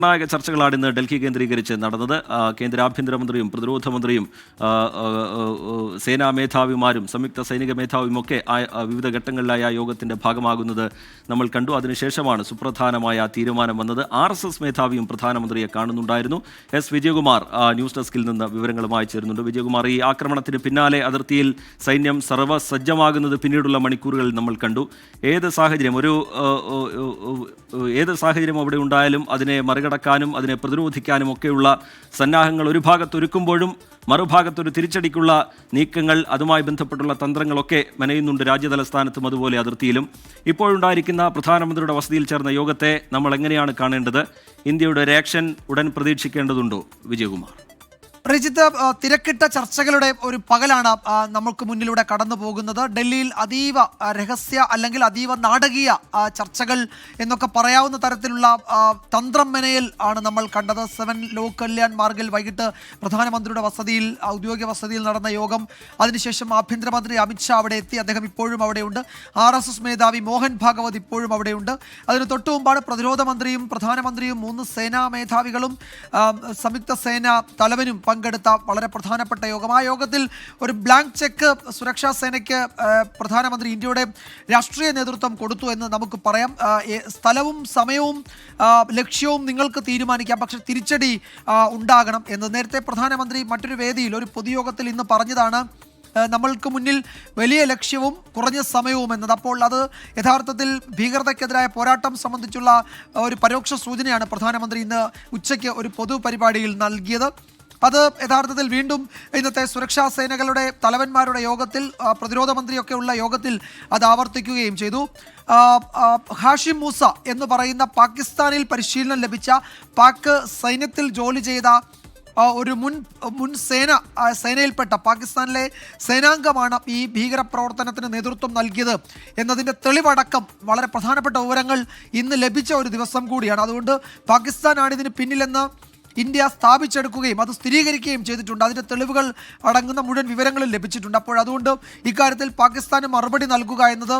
നിർണായക ചർച്ചകളാണ് ഇന്ന് ഡൽഹി കേന്ദ്രീകരിച്ച് നടന്നത്. കേന്ദ്ര ആഭ്യന്തരമന്ത്രിയും പ്രതിരോധ മന്ത്രിയും സേനാ മേധാവിമാരും സംയുക്ത സൈനിക മേധാവിയും ഒക്കെ വിവിധ ഘട്ടങ്ങളിലായ യോഗത്തിന്റെ ഭാഗമാകുന്നത് നമ്മൾ കണ്ടു. അതിനുശേഷമാണ് സുപ്രധാനമായ തീരുമാനം വന്നത്. RSS മേധാവിയും പ്രധാനമന്ത്രിയെ കാണുന്നുണ്ടായിരുന്നു. എസ് വിജയകുമാർ ന്യൂസ് ഡെസ്കിൽ നിന്ന് വിവരങ്ങളുമായി ചേരുന്നുണ്ട്. വിജയകുമാർ, ഈ ആക്രമണത്തിന് പിന്നാലെ അതിർത്തിയിൽ സൈന്യം സർവ്വസജ്ജമാകുന്നത് പിന്നീടുള്ള മണിക്കൂറുകളിൽ നമ്മൾ കണ്ടു. ഏത് സാഹചര്യം അവിടെ ഉണ്ടായാലും അതിനെ മറികടക്കാനും അതിനെ പ്രതിരോധിക്കാനും ഒക്കെയുള്ള സന്നാഹങ്ങൾ ഒരു ഭാഗത്തൊരുക്കുമ്പോഴും മറുഭാഗത്തൊരു തിരിച്ചടിക്കുള്ള നീക്കങ്ങൾ, അതുമായി ബന്ധപ്പെട്ടുള്ള തന്ത്രങ്ങളൊക്കെ മെനയുന്നുണ്ട് രാജ്യതലസ്ഥാനത്തും അതുപോലെ അതിർത്തിയിലും. ഇപ്പോഴുണ്ടായിരിക്കുന്ന പ്രധാനമന്ത്രിയുടെ വസതിയിൽ ചേർന്ന യോഗത്തെ നമ്മൾ എങ്ങനെയാണ് കാണേണ്ടത്? ഇന്ത്യയുടെ റിയാക്ഷൻ ഉടൻ പ്രതീക്ഷിക്കേണ്ടതുണ്ടോ വിജയകുമാർ? റിജിത്ത്, തിരക്കിട്ട ചർച്ചകളുടെ ഒരു പകലാണ് നമുക്ക് മുന്നിലൂടെ കടന്നു പോകുന്നത്. ഡൽഹിയിൽ അതീവ രഹസ്യ അല്ലെങ്കിൽ അതീവ നാടകീയ ചർച്ചകൾ എന്നൊക്കെ പറയാവുന്ന തരത്തിലുള്ള തന്ത്രം മെനയിൽ ആണ് നമ്മൾ കണ്ടത്. 7 ലോക് കല്യാൺ മാർഗിൽ വൈകിട്ട് പ്രധാനമന്ത്രിയുടെ വസതിയിൽ, ഔദ്യോഗിക വസതിയിൽ നടന്ന യോഗം. അതിനുശേഷം ആഭ്യന്തരമന്ത്രി അമിത്ഷാ അവിടെ എത്തി. അദ്ദേഹം ഇപ്പോഴും അവിടെയുണ്ട്. RSS മേധാവി മോഹൻ ഭാഗവത് ഇപ്പോഴും അവിടെയുണ്ട്. അതിന് തൊട്ടു മുമ്പാണ് പ്രതിരോധ മന്ത്രിയും പ്രധാനമന്ത്രിയും 3 സേനാ മേധാവികളും സംയുക്ത സേനാ തലവനും പങ്കെടുത്ത വളരെ പ്രധാനപ്പെട്ട യോഗം. ആ യോഗത്തിൽ ഒരു ബ്ലാങ്ക് ചെക്ക് സുരക്ഷാ സേനയ്ക്ക് പ്രധാനമന്ത്രി ഇന്ത്യയുടെ രാഷ്ട്രീയ നേതൃത്വം കൊടുത്തു എന്ന് നമുക്ക് പറയാം. സ്ഥലവും സമയവും ലക്ഷ്യവും നിങ്ങൾക്ക് തീരുമാനിക്കാം, പക്ഷെ തിരിച്ചടി ഉണ്ടാകണം എന്ന് നേരത്തെ പ്രധാനമന്ത്രി മറ്റൊരു വേദിയിൽ ഒരു പൊതുയോഗത്തിൽ ഇന്ന് പറഞ്ഞതാണ്. നമ്മൾക്ക് മുന്നിൽ വലിയ ലക്ഷ്യവും കുറഞ്ഞ സമയവും എന്നത്. അപ്പോൾ അത് യഥാർത്ഥത്തിൽ ഭീകരതയ്ക്കെതിരായ പോരാട്ടം സംബന്ധിച്ചുള്ള ഒരു പരോക്ഷ സൂചനയാണ് പ്രധാനമന്ത്രി ഇന്ന് ഉച്ചയ്ക്ക് ഒരു പൊതുപരിപാടിയിൽ നൽകിയത്. അത് യഥാർത്ഥത്തിൽ വീണ്ടും ഇന്നത്തെ സുരക്ഷാ സേനകളുടെ തലവന്മാരുടെ യോഗത്തിൽ, പ്രതിരോധ മന്ത്രിയൊക്കെ ഉള്ള യോഗത്തിൽ അത് ആവർത്തിക്കുകയും ചെയ്തു. ഹാഷിം മൂസ എന്ന് പറയുന്ന പാകിസ്ഥാനിൽ പരിശീലനം ലഭിച്ച, പാക് സൈന്യത്തിൽ ജോലി ചെയ്ത ഒരു മുൻ സേനയിൽപ്പെട്ട പാകിസ്ഥാനിലെ സേനാംഗമാണ് ഈ ഭീകരപ്രവർത്തനത്തിന് നേതൃത്വം നൽകിയത് എന്നതിൻ്റെ തെളിവടക്കം വളരെ പ്രധാനപ്പെട്ട വിവരങ്ങൾ ഇന്ന് ലഭിച്ച ഒരു ദിവസം കൂടിയാണ്. അതുകൊണ്ട് പാകിസ്ഥാനാണ് ഇതിന് പിന്നിലെന്ന് ഇന്ത്യ സ്ഥാപിച്ചെടുക്കുകയും അത് സ്ഥിരീകരിക്കുകയും ചെയ്തിട്ടുണ്ട്. അതിൻ്റെ തെളിവുകൾ അടങ്ങുന്ന മുഴുവൻ വിവരങ്ങളും ലഭിച്ചിട്ടുണ്ട്. അപ്പോൾ അതുകൊണ്ട് ഇക്കാര്യത്തിൽ പാകിസ്ഥാന് മറുപടി നൽകുക എന്നത്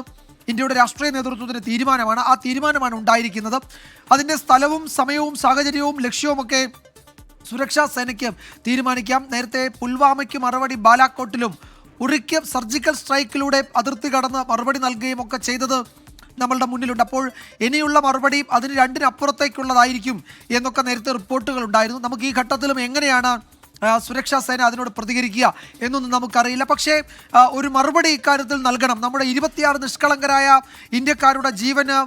ഇന്ത്യയുടെ രാഷ്ട്രീയ നേതൃത്വത്തിൻ്റെ തീരുമാനമാണ്. ആ തീരുമാനമാണ് ഉണ്ടായിരിക്കുന്നത്. അതിൻ്റെ സ്ഥലവും സമയവും സാഹചര്യവും ലക്ഷ്യവുമൊക്കെ സുരക്ഷാ സേനയ്ക്ക് തീരുമാനിക്കാം. നേരത്തെ പുൽവാമയ്ക്ക് മറുപടി ബാലാക്കോട്ടിലും ഉറിക്ക് സർജിക്കൽ സ്ട്രൈക്കിലൂടെ അതിർത്തി കടന്ന് മറുപടി നൽകുകയും ഒക്കെ ചെയ്തത് നമ്മളുടെ മുന്നിലുണ്ട്. അപ്പോൾ ഇനിയുള്ള മറുപടി അതിന് രണ്ടിനപ്പുറത്തേക്കുള്ളതായിരിക്കും എന്നൊക്കെ നേരത്തെ റിപ്പോർട്ടുകൾ ഉണ്ടായിരുന്നു. നമുക്ക് ഈ ഘട്ടത്തിലും എങ്ങനെയാണ് സുരക്ഷാ സേന അതിനോട് പ്രതികരിക്കുക എന്നൊന്നും നമുക്കറിയില്ല. പക്ഷേ ഒരു മറുപടി ഇക്കാര്യത്തിൽ നൽകണം. നമ്മുടെ 26 നിഷ്കളങ്കരായ ഇന്ത്യക്കാരുടെ ജീവന്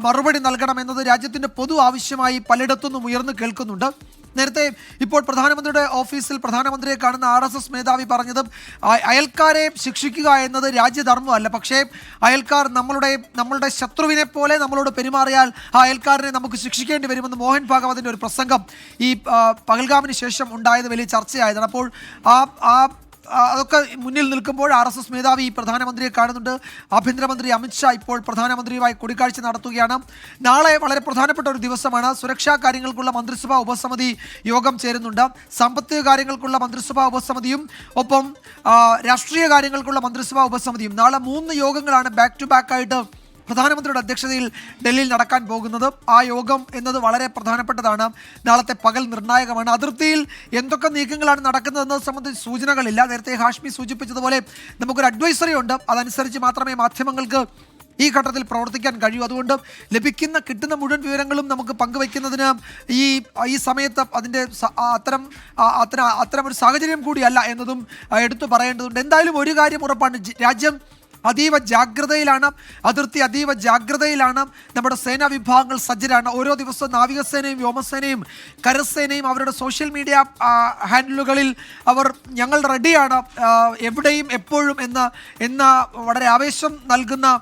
മറുപടി നൽകണം എന്നത് രാജ്യത്തിൻ്റെ പൊതു ആവശ്യമായി പലയിടത്തുനിന്നും ഉയർന്നു കേൾക്കുന്നുണ്ട്. നേരത്തെ ഇപ്പോൾ പ്രധാനമന്ത്രിയുടെ ഓഫീസിൽ പ്രധാനമന്ത്രിയെ കാണുന്ന RSS മേധാവി പറഞ്ഞത് അയൽക്കാരെ ശിക്ഷിക്കുക എന്നത് രാജ്യധർമ്മമല്ല, പക്ഷേ അയൽക്കാർ നമ്മളുടെ ശത്രുവിനെ പോലെ നമ്മളോട് പെരുമാറിയാൽ ആ അയൽക്കാരനെ നമുക്ക് ശിക്ഷിക്കേണ്ടി വരുമെന്ന് മോഹൻ ഭാഗവതിൻ്റെ ഒരു പ്രസംഗം ഈ പഹൽഗാമിന് ശേഷം ഉണ്ടായത് വലിയ ചർച്ചയായതാണ്. അപ്പോൾ അതൊക്കെ മുന്നിൽ നിൽക്കുമ്പോൾ RSS മേധാവി പ്രധാനമന്ത്രിയെ കാണുന്നുണ്ട്. ആഭ്യന്തരമന്ത്രി അമിത്ഷാ ഇപ്പോൾ പ്രധാനമന്ത്രിയുമായി കൂടിക്കാഴ്ച നടത്തുകയാണ്. നാളെ വളരെ പ്രധാനപ്പെട്ട ഒരു ദിവസമാണ്. സുരക്ഷാ കാര്യങ്ങൾക്കുള്ള മന്ത്രിസഭാ ഉപസമിതി യോഗം ചേരുന്നുണ്ട്. സാമ്പത്തിക കാര്യങ്ങൾക്കുള്ള മന്ത്രിസഭാ ഉപസമിതിയും ഒപ്പം രാഷ്ട്രീയ കാര്യങ്ങൾക്കുള്ള മന്ത്രിസഭാ ഉപസമിതിയും. നാളെ 3 യോഗങ്ങളാണ് ബാക്ക് ടു ബാക്ക് ആയിട്ട് പ്രധാനമന്ത്രിയുടെ അധ്യക്ഷതയിൽ ഡൽഹിയിൽ നടക്കാൻ പോകുന്നത്. ആ യോഗം എന്നത് വളരെ പ്രധാനപ്പെട്ടതാണ്. നാളത്തെ പകൽ നിർണായകമാണ്. അതിർത്തിയിൽ എന്തൊക്കെ നീക്കങ്ങളാണ് നടക്കുന്നതെന്നത് സംബന്ധിച്ച് സൂചനകളില്ല. നേരത്തെ ഹാഷ്മി സൂചിപ്പിച്ചതുപോലെ നമുക്കൊരു അഡ്വൈസറി ഉണ്ട്. അതനുസരിച്ച് മാത്രമേ മാധ്യമങ്ങൾക്ക് ഈ ഘട്ടത്തിൽ പ്രവർത്തിക്കാൻ കഴിയൂ. അതുകൊണ്ട് കിട്ടുന്ന മുഴുവൻ വിവരങ്ങളും നമുക്ക് പങ്കുവയ്ക്കുന്നതിന് ഈ സമയത്ത് അതിൻ്റെ അത്തരം ഒരു സാഹചര്യം കൂടിയല്ല എന്നതും എടുത്തു പറയേണ്ടതുണ്ട്. എന്തായാലും ഒരു കാര്യം ഉറപ്പാണ്, രാജ്യം അതീവ ജാഗ്രതയിലാണ്. അതിർത്തി അതീവ ജാഗ്രതയിലാണ്. നമ്മുടെ സേനാ വിഭാഗങ്ങൾ സജ്ജരാണ്. ഓരോ ദിവസവും നാവികസേനയും വ്യോമസേനയും കരസേനയും അവരുടെ സോഷ്യൽ മീഡിയ ഹാൻഡിലുകളിൽ അവർ ഞങ്ങൾ റെഡിയാണ് എവിടെയും എപ്പോഴും എന്ന വളരെ ആവേശം നൽകുന്ന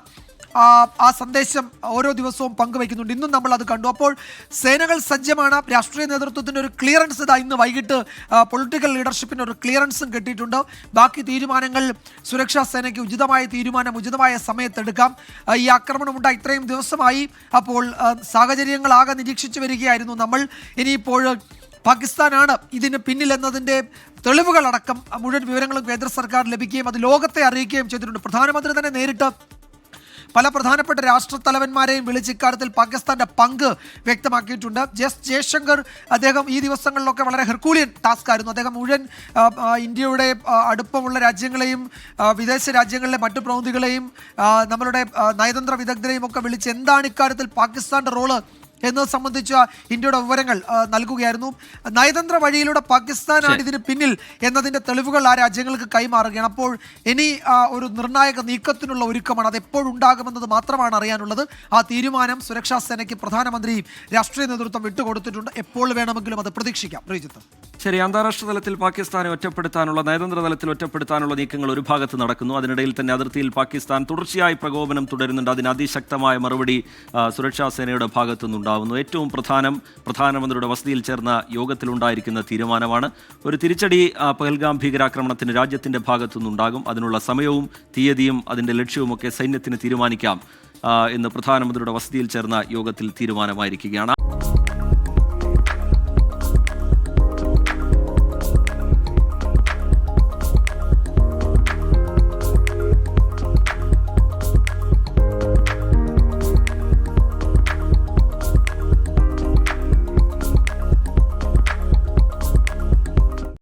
ആ സന്ദേശം ഓരോ ദിവസവും പങ്കുവയ്ക്കുന്നുണ്ട്. ഇന്നും നമ്മൾ അത് കണ്ടു. അപ്പോൾ സേനകൾ സജ്ജമാണ്. രാഷ്ട്രീയ നേതൃത്വത്തിൻ്റെ ഒരു ക്ലിയറൻസ് ഇന്ന് വൈകിട്ട് പൊളിറ്റിക്കൽ ലീഡർഷിപ്പിൻ്റെ ഒരു ക്ലിയറൻസും കിട്ടിയിട്ടുണ്ട്. ബാക്കി തീരുമാനങ്ങൾ സുരക്ഷാ സേനയ്ക്ക് ഉചിതമായ സമയത്തെടുക്കാം. ഈ ആക്രമണമുണ്ടായി ഇത്രയും ദിവസമായി. അപ്പോൾ സാഹചര്യങ്ങളാകെ നിരീക്ഷിച്ചു വരികയായിരുന്നു നമ്മൾ. ഇനിയിപ്പോൾ പാകിസ്ഥാനാണ് ഇതിന് പിന്നിലെന്നതിൻ്റെ തെളിവുകളടക്കം മുഴുവൻ വിവരങ്ങളും കേന്ദ്ര സർക്കാർ ലഭിക്കുകയും അത് ലോകത്തെ അറിയിക്കുകയും ചെയ്തിട്ടുണ്ട്. പ്രധാനമന്ത്രി തന്നെ നേരിട്ട് പല പ്രധാനപ്പെട്ട രാഷ്ട്രത്തലവന്മാരെയും വിളിച്ച് ഇക്കാര്യത്തിൽ പാകിസ്ഥാന്റെ പങ്ക് വ്യക്തമാക്കിയിട്ടുണ്ട്. ജയശങ്കർ അദ്ദേഹം ഈ ദിവസങ്ങളിലൊക്കെ വളരെ ഹെർക്കൂലിയൻ ടാസ്ക് ആയിരുന്നു. അദ്ദേഹം മുഴുവൻ ഇന്ത്യയുടെ അടുപ്പമുള്ള രാജ്യങ്ങളെയും വിദേശ രാജ്യങ്ങളിലെ മറ്റു പ്രതിനിധികളെയും നമ്മളുടെ നയതന്ത്ര വിദഗ്ധരെയും ഒക്കെ വിളിച്ച് എന്താണ് ഇക്കാര്യത്തിൽ പാകിസ്ഥാന്റെ റോള് എന്നത് സംബന്ധിച്ച ഇന്ത്യയുടെ വിവരങ്ങൾ നൽകുകയായിരുന്നു. നയതന്ത്ര വഴിയിലൂടെ പാകിസ്ഥാനാണ് ഇതിന് പിന്നിൽ എന്നതിൻ്റെ തെളിവുകൾ ആ രാജ്യങ്ങൾക്ക് കൈമാറുകയാണ്. അപ്പോൾ ഇനി ഒരു നിർണായക നീക്കത്തിനുള്ള ഒരുക്കമാണ്. അത് എപ്പോഴുണ്ടാകുമെന്നത് മാത്രമാണ് അറിയാനുള്ളത്. ആ തീരുമാനം സുരക്ഷാ സേനയ്ക്ക് പ്രധാനമന്ത്രി രാഷ്ട്രീയ നേതൃത്വം വിട്ടുകൊടുത്തിട്ടുണ്ട്. എപ്പോൾ വേണമെങ്കിലും അത് പ്രതീക്ഷിക്കാം. ശ്രീജിത്ത്, ശരി, അന്താരാഷ്ട്ര തലത്തിൽ പാകിസ്ഥാനെ ഒറ്റപ്പെടുത്താനുള്ള, നയതന്ത്ര തലത്തിൽ ഒറ്റപ്പെടുത്താനുള്ള നീക്കങ്ങൾ ഒരു ഭാഗത്ത് നടക്കുന്നു. അതിനിടയിൽ തന്നെ അതിർത്തിയിൽ പാകിസ്ഥാൻ തുടർച്ചയായി പ്രകോപനം തുടരുന്നുണ്ട്. അതിന് അതിശക്തമായ മറുപടി സുരക്ഷാ സേനയുടെ ഭാഗത്തുനിന്നുണ്ടാകുന്നു. ഏറ്റവും പ്രധാനമന്ത്രിയുടെ വസതിയിൽ ചേർന്ന യോഗത്തിലുണ്ടായിരിക്കുന്ന തീരുമാനമാണ്. ഒരു തിരിച്ചടി പഹൽഗാം ഭീകരാക്രമണത്തിന് രാജ്യത്തിന്റെ ഭാഗത്തുനിന്നുണ്ടാകും. അതിനുള്ള സമയവും തീയതിയും അതിന്റെ ലക്ഷ്യവുമൊക്കെ സൈന്യത്തിന് തീരുമാനിക്കാം എന്ന് പ്രധാനമന്ത്രിയുടെ വസതിയിൽ ചേർന്ന യോഗത്തിൽ തീരുമാനമായിരിക്കുകയാണ്.